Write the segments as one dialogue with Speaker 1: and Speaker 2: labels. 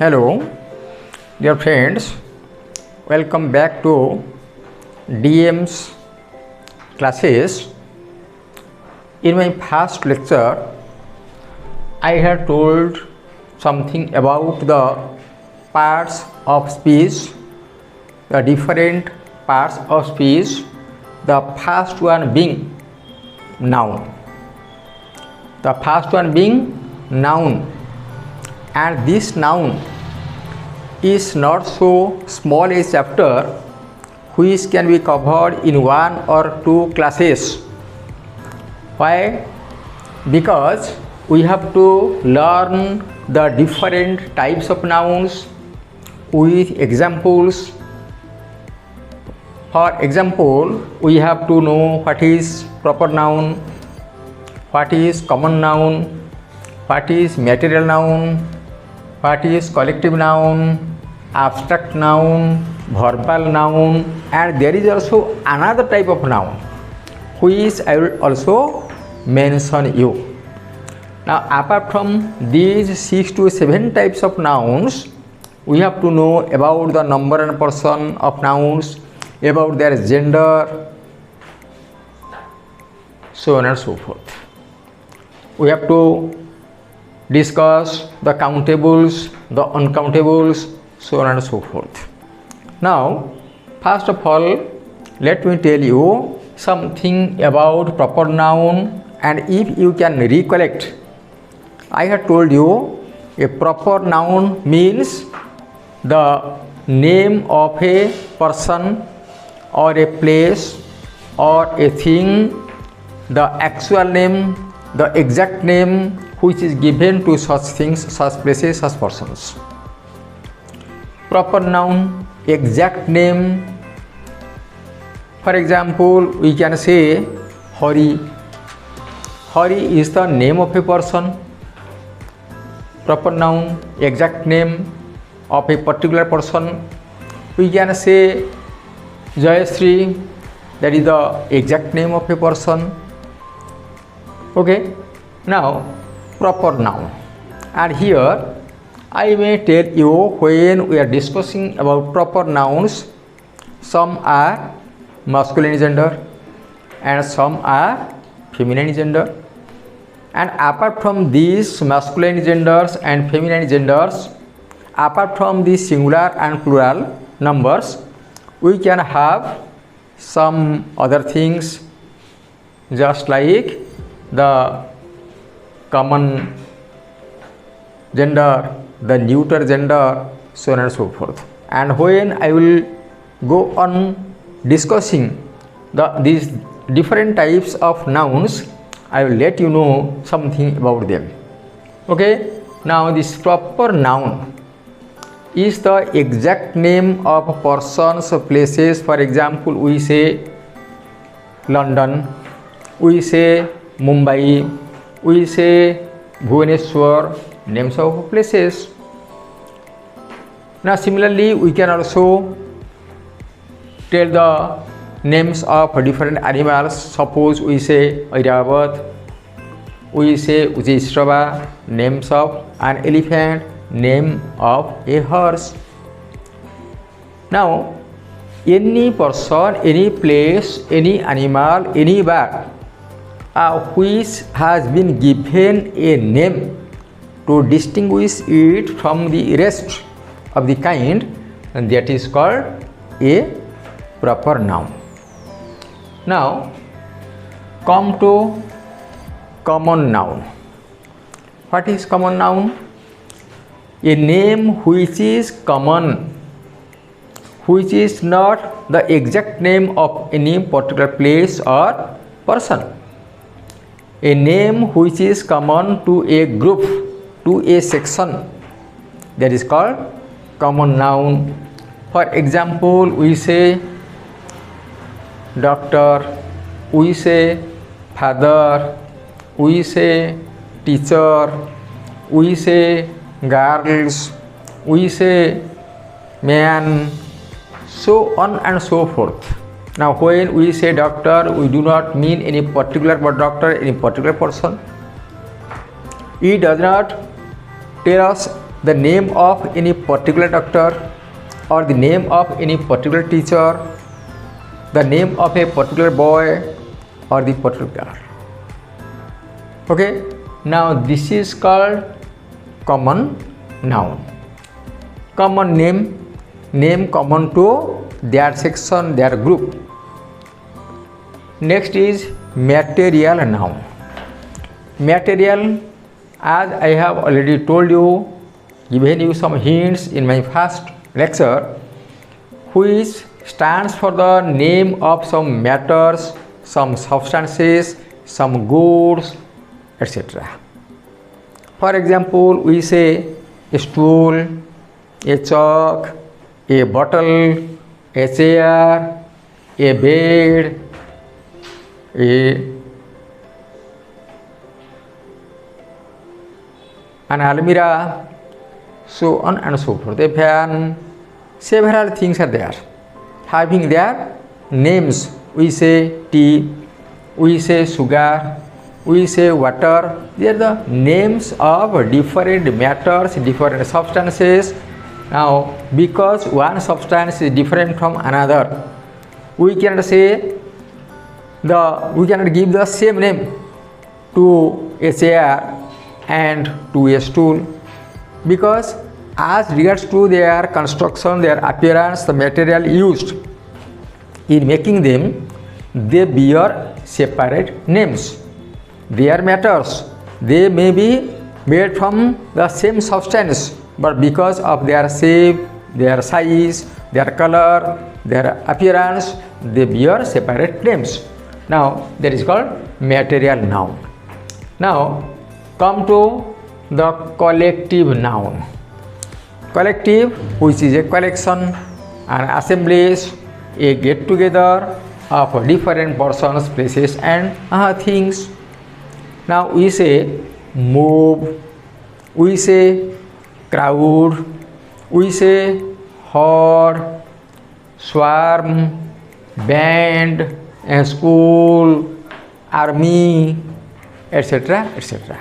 Speaker 1: Hello, dear friends. Welcome back to DM's classes. In my past lecture, I had told something about the parts of speech, the different parts of speech. The first one being noun. The first one being noun. And this noun is not so small a chapter which can be covered in one or two classes. Why? Because we have to learn the different types of nouns with examples. For example, we have to know what is proper noun, what is common noun, what is material noun, what is collective noun, abstract noun, verbal noun, and there is also another type of noun which I will also mention you. Now, apart from these 6 to 7 types of nouns, we have to know about the number and person of nouns, about their gender, so on and so forth. We have to discuss the countables, the uncountables, so on and so forth. Now, first of all, let me tell you something about proper noun, and if you can recollect, I had told you a proper noun means the name of a person or a place or a thing, the actual name, the exact name which is given to such things, such places, such persons. Proper noun, exact name. For example, we can say Hari. Hari is the name of a person. Proper noun, exact name of a particular person. We can say Jayashree, that is the exact name of a person. Okay. Now, proper noun, and here I may tell you, when we are discussing about proper nouns, some are masculine gender and some are feminine gender, and apart from these masculine genders and feminine genders, apart from the singular and plural numbers, we can have some other things, just like the common gender, the neuter gender, so on and so forth. And when I will go on discussing these different types of nouns, I will let you know something about them. Okay. Now, this proper noun is the exact name of persons or places. For example, we say London, we say Mumbai, we say Bhubaneswar, names of places. Now, similarly, we can also tell the names of different animals. Suppose we say Airavat, we say Ujishrava, names of an elephant, name of a horse. Now, any person, any place, any animal, any bird which has been given a name to distinguish it from the rest of the kind, and that is called a proper noun. Now, come to common noun. What is common noun? A name which is common, which is not the exact name of any particular place or person. A name which is common to a group, to a section, that is called common noun. For example, we say doctor, we say father, we say teacher, we say girls, we say man, so on and so forth. Now, when we say doctor, we do not mean any particular doctor, any particular person. It does not tell us the name of any particular doctor or the name of any particular teacher, the name of a particular boy or the particular girl. Okay, now this is called common noun. Common name common to their section, their group. Next is material noun. Material, as I have already told you, given you some hints in my first lecture, which stands for the name of some matters, some substances, some goods, etc. For example, we say a stool, a chalk, a bottle, a chair, a bed, an almirah, so on and so forth. A fan, several things are there, having their names. We say tea, we say sugar, we say water. They are the names of different matters, different substances. Now, because one substance is different from another, we cannot give the same name to a chair and to a stool, because as regards to their construction, their appearance, the material used in making them, they bear separate names. They are matters. They may be made from the same substance, but because of their shape, their size, their color, their appearance, they bear separate names. Now, that is called material noun. Now, come to the collective noun. Collective, which is a collection, an assemblage, a get together of different persons, places and things. Now we say mob, we say crowd, we say horde, swarm, band, a school, army, etc., etc.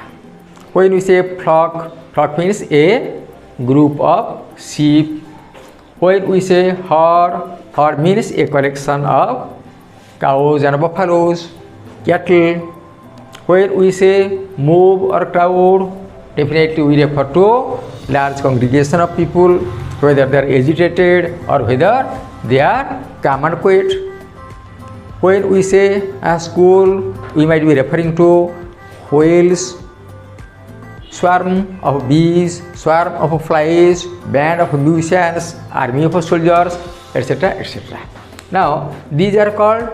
Speaker 1: When we say flock, flock means a group of sheep. When we say herd, herd means a collection of cows and buffaloes, cattle. When we say mob or crowd, definitely we refer to large congregation of people, whether they are agitated or whether they are calm and quiet. When we say a school, we might be referring to whales, swarm of bees, swarm of flies, band of musicians, army of soldiers, etc., etc. Now, these are called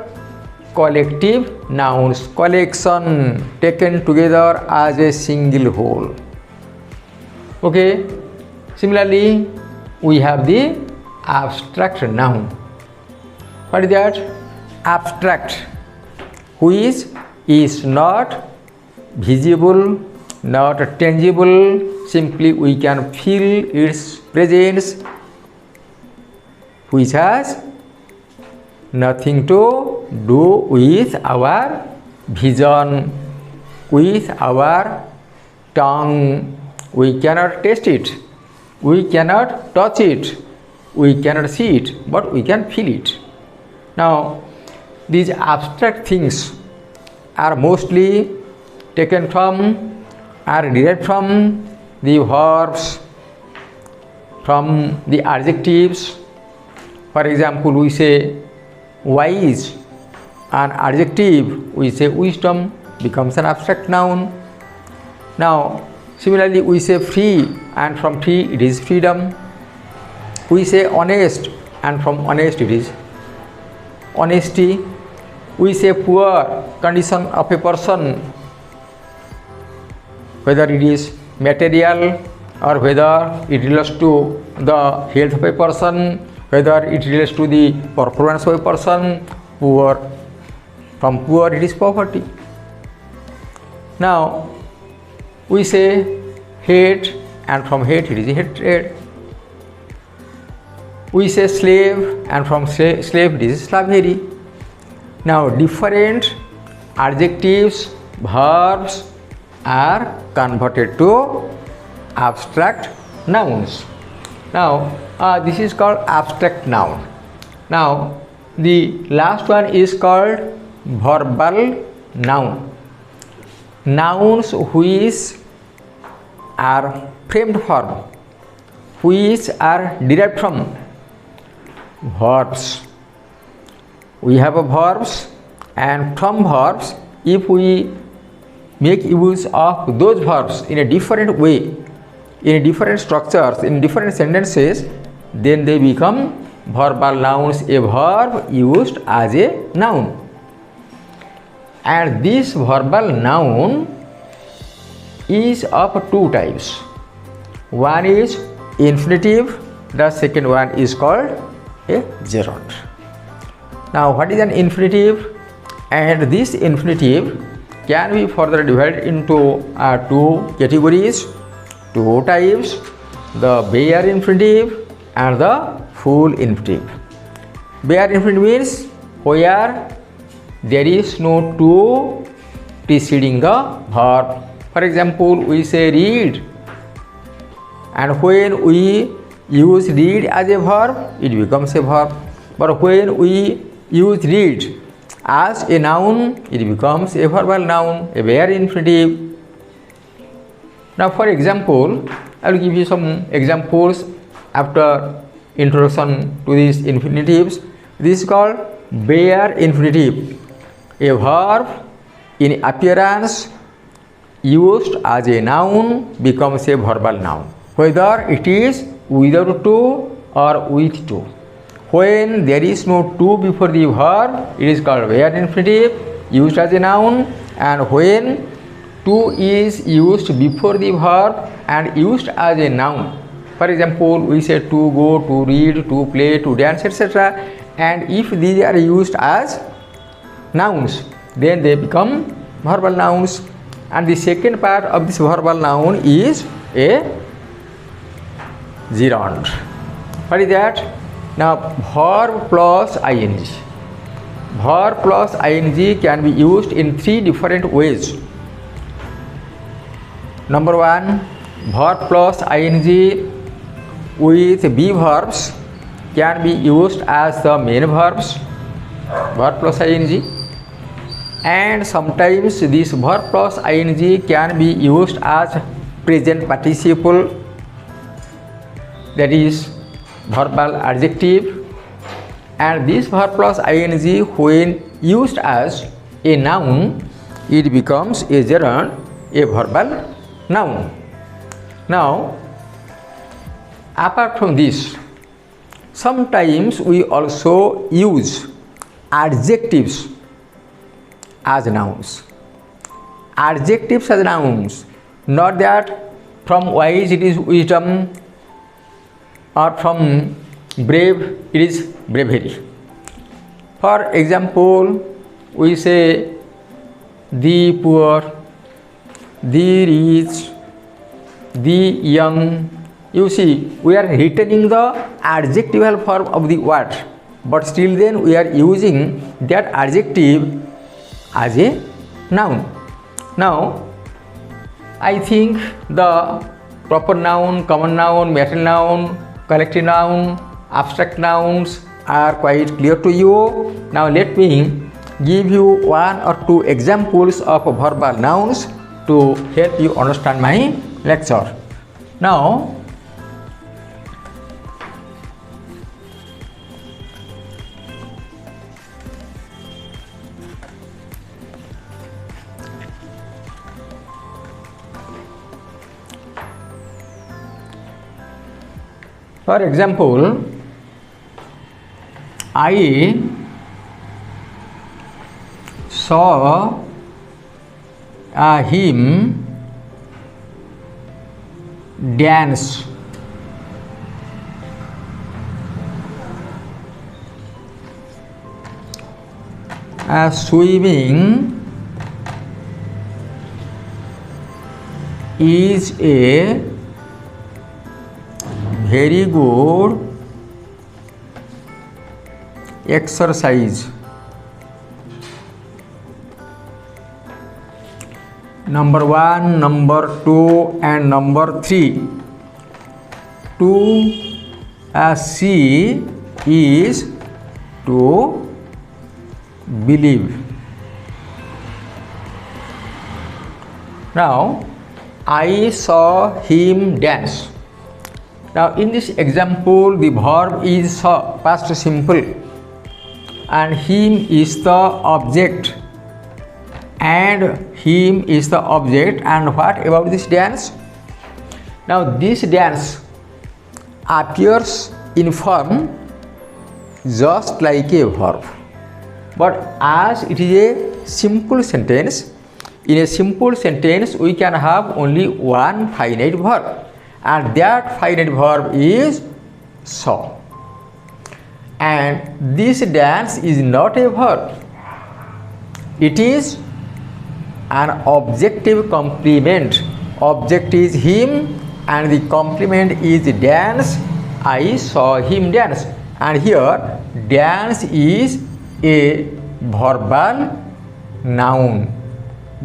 Speaker 1: collective nouns, collection taken together as a single whole. Okay. Similarly, we have the abstract noun. What is that? Abstract, which is not visible, not tangible, simply we can feel its presence, which has nothing to do with our vision, with our tongue. We cannot taste it, we cannot touch it, we cannot see it, but we can feel it. Now, these abstract things are mostly taken from, are derived from the verbs, from the adjectives. For example, we say wise, an adjective, we say wisdom, becomes an abstract noun. Now, similarly, we say free, and from free it is freedom. We say honest, and from honest it is honesty. We say poor, condition of a person, whether it is material or whether it relates to the health of a person, whether it relates to the performance of a person. Poor, from poor it is poverty. Now, we say hate, and from hate it is hatred. We say slave, and from slave it is slavery. Now, different adjectives, verbs are converted to abstract nouns. Now this is called abstract noun. Now the last one is called verbal noun. Nouns which are framed form, which are derived from verbs. We have a verbs, and from verbs, if we make use of those verbs in a different way, in different structures, in different sentences, then they become verbal nouns, a verb used as a noun. And this verbal noun is of two types. One is infinitive, the second one is called a gerund. Now what is an infinitive? And this infinitive can be further divided into two categories, two types: the bare infinitive and the full infinitive. Bare infinitive means where there is no to preceding the verb. For example, we say read, and when we use read as a verb, it becomes a verb. But when we use read as a noun, it becomes a verbal noun, a bare infinitive. Now for example, I will give you some examples after introduction to these infinitives. This is called bare infinitive, a verb in appearance used as a noun becomes a verbal noun, whether it is without to or with to. When there is no to before the verb, it is called bare infinitive used as a noun, and when to is used before the verb and used as a noun, for example, we say to go, to read, to play, to dance, etc., and if these are used as nouns, then they become verbal nouns. And the second part of this verbal noun is a gerund. What is that? Now verb plus ing. Verb plus ing can be used in three different ways. Number one, verb plus ing with be verbs can be used as the main verbs, verb plus ing, and sometimes this verb plus ing can be used as present participle, that is verbal adjective, and this verb plus ing when used as a noun, it becomes a gerund, a verbal noun. Now apart from this, sometimes we also use adjectives as nouns. Adjectives as nouns, not that from wise it is wisdom, or from brave it is bravery. For example, we say the poor, the rich, the young. You see, we are retaining the adjectival form of the word, but still then we are using that adjective as a noun. Now I think the proper noun, common noun, material noun, collective noun, abstract nouns are quite clear to you. Now let me give you one or two examples of verbal nouns to help you understand my lecture. Now for example, I saw him dance. Swimming is a very good exercise. Number 1, number 2 and number 3. to see is to believe. Now, I saw him dance. Now, in this example, the verb is saw, past simple, and him is the object, and him is the object. And what about this dance? Now, this dance appears in form just like a verb, but as it is a simple sentence, in a simple sentence we can have only one finite verb, and that finite verb is saw. And this dance is not a verb, it is an objective complement. Object is him and the complement is dance. I saw him dance, and here dance is a verbal noun.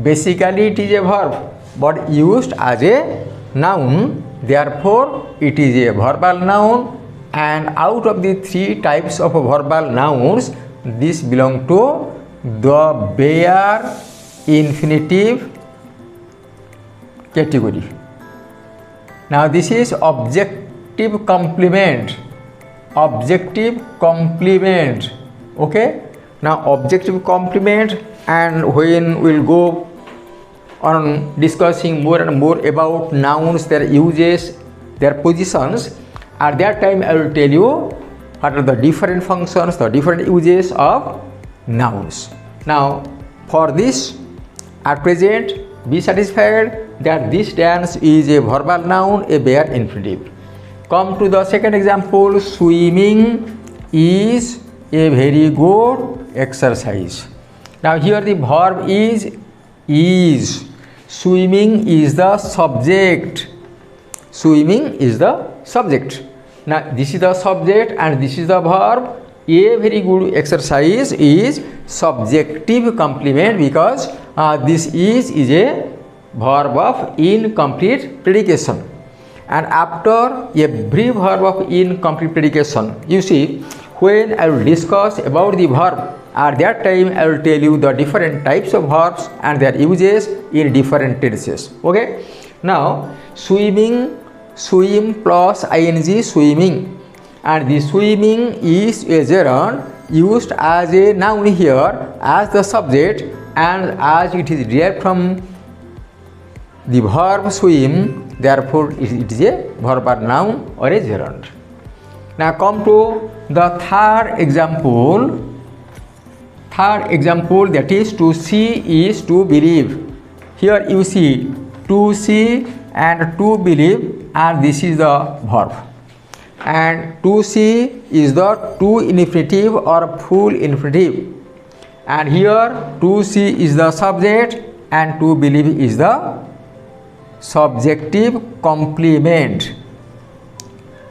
Speaker 1: Basically it is a verb but used as a noun, therefore it is a verbal noun. And out of the three types of verbal nouns, this belongs to the bare infinitive category. Now this is objective complement. Objective complement. Okay. Now objective complement, and when we'll go on discussing more and more about nouns, their uses, their positions, at that time I will tell you what are the different functions, the different uses of nouns. Now for this, at present, be satisfied that this dance is a verbal noun, a bare infinitive. Come to the second example. Swimming is a very good exercise. Now here the verb is. Swimming is the subject. Swimming is the subject. Now this is the subject and this is the verb. A very good exercise is subjective complement, because this is a verb of incomplete predication. And after every verb of incomplete predication, you see, when I will discuss about the verb, at that time I will tell you the different types of verbs and their uses in different tenses. Okay. Now swimming, swim plus ing, swimming, and the swimming is a gerund used as a noun here as the subject, and as it is derived from the verb swim, therefore it is a verbal noun or a gerund. Now come to the third example. Third example, that is to see is to believe. Here you see to see and to believe, and this is the verb. And to see is the to infinitive or full infinitive. And here to see is the subject and to believe is the subjective complement.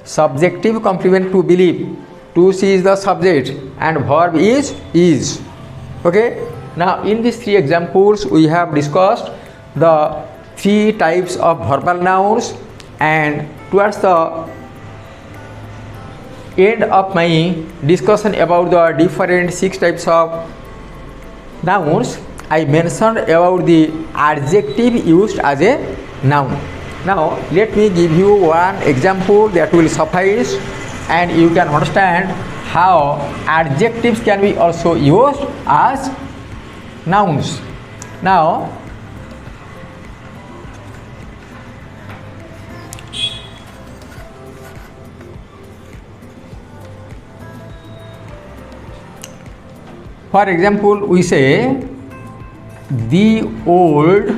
Speaker 1: Subjective complement to believe. To see is the subject and verb is. Okay. Now in these three examples we have discussed the three types of verbal nouns, and towards the end of my discussion about the different 6 types of nouns, I mentioned about the adjective used as a noun. Now let me give you one example that will suffice, and you can understand how adjectives can be also used as nouns. Now for example, we say the old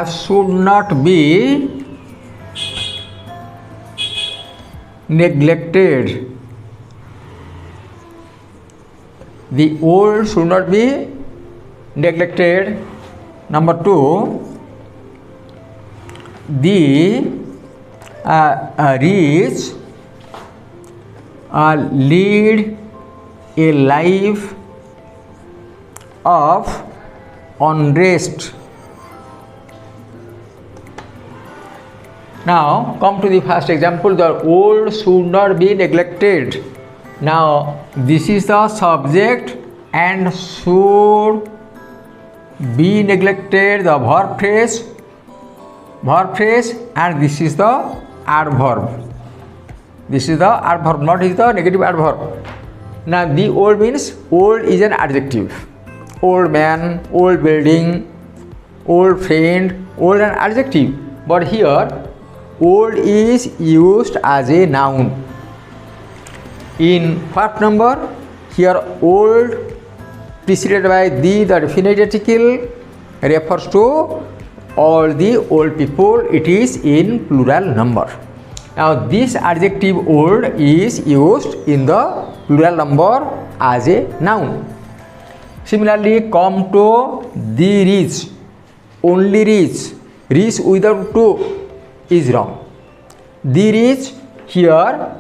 Speaker 1: should not be neglected. The old should not be neglected. Number 2, the rich lead a life of unrest. Now come to the first example. The old should not be neglected. Now this is the subject and should be neglected, the verb phrase, and this is the adverb. This is the adverb, not is the negative adverb. Now the old means old is an adjective. Old man, old building, old friend, old an adjective. But here old is used as a noun. In first number, here old preceded by the definite article refers to all the old people. It is in plural number. Now this adjective old is used in the plural number as a noun. Similarly, come to the rich, only rich, rich without to is wrong. The rich here,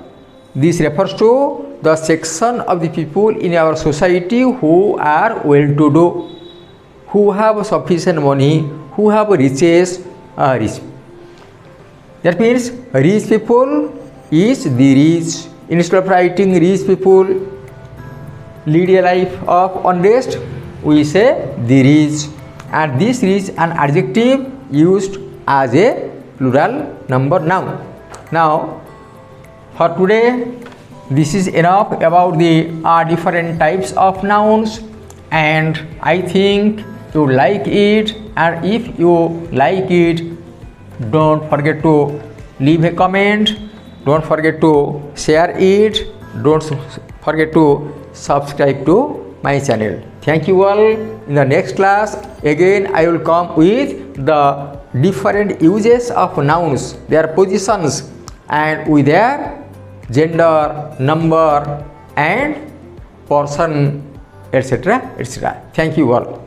Speaker 1: this refers to the section of the people in our society who are well-to-do, who have sufficient money, who have riches, rich. That means rich people is the rich. Instead of writing rich people lead a life of unrest, we say the rich, and this is an adjective used as a plural number noun. Now for today this is enough about the different types of nouns, and I think you like it, and if you like it, don't forget to leave a comment, don't forget to share it, don't forget to subscribe to my channel. Thank you all. In the next class again I will come with the different uses of nouns, their positions, and with their gender, number and person, etc., etc. Thank you all.